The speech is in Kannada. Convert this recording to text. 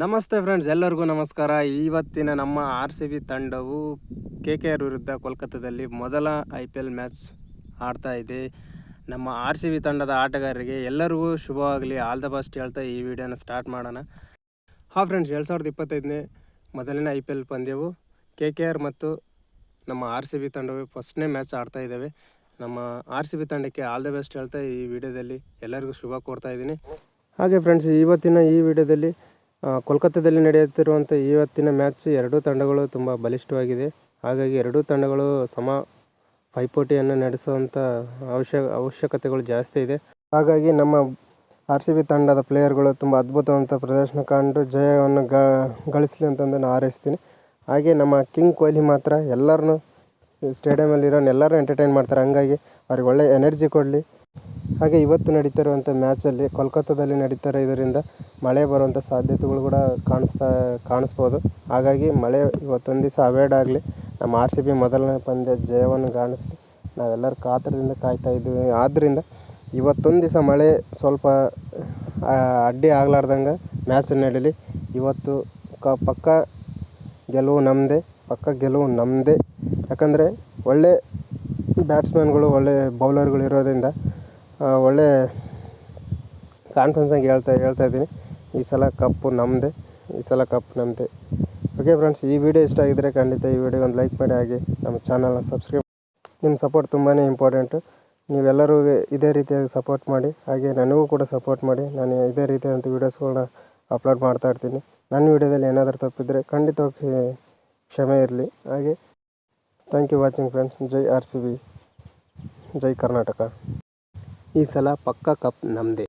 ನಮಸ್ತೆ ಫ್ರೆಂಡ್ಸ್, ಎಲ್ಲರಿಗೂ ನಮಸ್ಕಾರ. ಇವತ್ತಿನ ನಮ್ಮ RCB ತಂಡವು KKR ವಿರುದ್ಧ ಕೋಲ್ಕತ್ತಾದಲ್ಲಿ ಮೊದಲ IPL ಮ್ಯಾಚ್ ಆಡ್ತಾ ಇದೆ. ನಮ್ಮ RCB ತಂಡದ ಆಟಗಾರರಿಗೆ ಎಲ್ಲರಿಗೂ ಶುಭವಾಗಲಿ, ಆಲ್ ದ ಬೆಸ್ಟ್ ಹೇಳ್ತಾ ಈ ವಿಡಿಯೋನ ಸ್ಟಾರ್ಟ್ ಮಾಡೋಣ. ಫ್ರೆಂಡ್ಸ್, 2025ನೇ ಮೊದಲನೇ IPL ಪಂದ್ಯವು KKR ಮತ್ತು ನಮ್ಮ RCB ತಂಡವು ಫಸ್ಟ್ನೇ ಮ್ಯಾಚ್ ಆಡ್ತಾ ಇದ್ದಾವೆ. ನಮ್ಮ RCB ತಂಡಕ್ಕೆ ಆಲ್ ದ ಬೆಸ್ಟ್ ಹೇಳ್ತಾ ಈ ವಿಡಿಯೋದಲ್ಲಿ ಎಲ್ಲರಿಗೂ ಶುಭ ಕೋರ್ತಾ ಇದ್ದೀನಿ. ಹಾಗೆ ಫ್ರೆಂಡ್ಸ್, ಇವತ್ತಿನ ಈ ವಿಡಿಯೋದಲ್ಲಿ ಕೋಲ್ಕತ್ತಾದಲ್ಲಿ ನಡೆಯುತ್ತಿರುವಂಥ ಇವತ್ತಿನ ಮ್ಯಾಚ್ ಎರಡೂ ತಂಡಗಳು ತುಂಬ ಬಲಿಷ್ಠವಾಗಿದೆ. ಹಾಗಾಗಿ ಎರಡೂ ತಂಡಗಳು ಸಮ ಪೈಪೋಟಿಯನ್ನು ನಡೆಸುವಂಥ ಅವಶ್ಯಕತೆಗಳು ಜಾಸ್ತಿ ಇದೆ. ಹಾಗಾಗಿ ನಮ್ಮ RCB ತಂಡದ ಪ್ಲೇಯರ್ಗಳು ತುಂಬ ಅದ್ಭುತವಂತ ಪ್ರದರ್ಶನ ಕಂಡು ಜಯವನ್ನು ಗಳಿಸಲಿ ಅಂತಂದು ನಾನು ಹಾರೈಸ್ತೀನಿ. ಹಾಗೆ ನಮ್ಮ ಕಿಂಗ್ ಕೊಹ್ಲಿ ಮಾತ್ರ ಎಲ್ಲರನ್ನೂ ಸ್ಟೇಡಿಯಮಲ್ಲಿರೋನು ಎಲ್ಲರೂ ಎಂಟರ್ಟೈನ್ ಮಾಡ್ತಾರೆ. ಹಂಗಾಗಿ ಅವ್ರಿಗೆ ಒಳ್ಳೆ ಎನರ್ಜಿ ಕೊಡಲಿ. ಹಾಗೆ ಇವತ್ತು ನಡೀತಿರುವಂಥ ಮ್ಯಾಚಲ್ಲಿ ಕೋಲ್ಕತ್ತಾದಲ್ಲಿ ನಡೀತಾರೆ, ಇದರಿಂದ ಮಳೆ ಬರುವಂಥ ಸಾಧ್ಯತೆಗಳು ಕೂಡ ಕಾಣಿಸ್ಬೋದು. ಹಾಗಾಗಿ ಮಳೆ ಇವತ್ತೊಂದು ದಿವಸ ಅವಾಯ್ಡ್ ಆಗಲಿ, ನಮ್ಮ RCB ಮೊದಲನೇ ಪಂದ್ಯ ಜಯವನ್ನು ಗಾಣಿಸಲಿ ನಾವೆಲ್ಲರೂ ಕಾತರದಿಂದ ಕಾಯ್ತಾ ಇದ್ದೀವಿ. ಆದ್ದರಿಂದ ಇವತ್ತೊಂದು ದಿವಸ ಮಳೆ ಸ್ವಲ್ಪ ಅಡ್ಡಿ ಆಗಲಾರ್ದಂಗೆ ಮ್ಯಾಚ್ ನಡೀಲಿ. ಇವತ್ತು ಪಕ್ಕ ಗೆಲುವು ನಮ್ಮದೇ. ಯಾಕಂದರೆ ಒಳ್ಳೆ ಬ್ಯಾಟ್ಸ್ಮನ್ಗಳು, ಒಳ್ಳೆ ಬೌಲರ್ಗಳು ಇರೋದ್ರಿಂದ ಒಳ್ಳೆ ಕಾನ್ಫಿಡೆನ್ಸಾಗಿ ಹೇಳ್ತಾ ಇದ್ದೀನಿ, ಈ ಸಲ ಕಪ್ಪು ನಮ್ಮದೇ. ಓಕೆ ಫ್ರೆಂಡ್ಸ್, ಈ ವಿಡಿಯೋ ಇಷ್ಟ ಆಗಿದ್ದರೆ ಖಂಡಿತ ಈ ವಿಡಿಯೋಗೆ ಒಂದು ಲೈಕ್ ಮಾಡಿ. ಹಾಗೆ ನಮ್ಮ ಚಾನಲ್ನ ಸಬ್ಸ್ಕ್ರೈಬ್. ನಿಮ್ಮ ಸಪೋರ್ಟ್ ತುಂಬಾ ಇಂಪಾರ್ಟೆಂಟು. ನೀವೆಲ್ಲರೂ ಇದೇ ರೀತಿಯಾಗಿ ಸಪೋರ್ಟ್ ಮಾಡಿ. ಹಾಗೆ ನನಗೂ ಕೂಡ ಸಪೋರ್ಟ್ ಮಾಡಿ. ನಾನು ಇದೇ ರೀತಿಯಾದಂಥ ವೀಡಿಯೋಸ್ಗಳನ್ನ ಅಪ್ಲೋಡ್ ಮಾಡ್ತಾ ಇರ್ತೀನಿ. ನನ್ನ ವಿಡಿಯೋದಲ್ಲಿ ಏನಾದರೂ ತಪ್ಪಿದರೆ ಖಂಡಿತವಾಗಿ ಕ್ಷಮೆ ಇರಲಿ. ಹಾಗೆ ಥ್ಯಾಂಕ್ ಯು ವಾಚಿಂಗ್ ಫ್ರೆಂಡ್ಸ್. ಜೈ RCB, ಜೈ ಕರ್ನಾಟಕ. ಈ ಸಲ ಪಕ್ಕ ಕಪ್ ನಮ್ಮದೇ.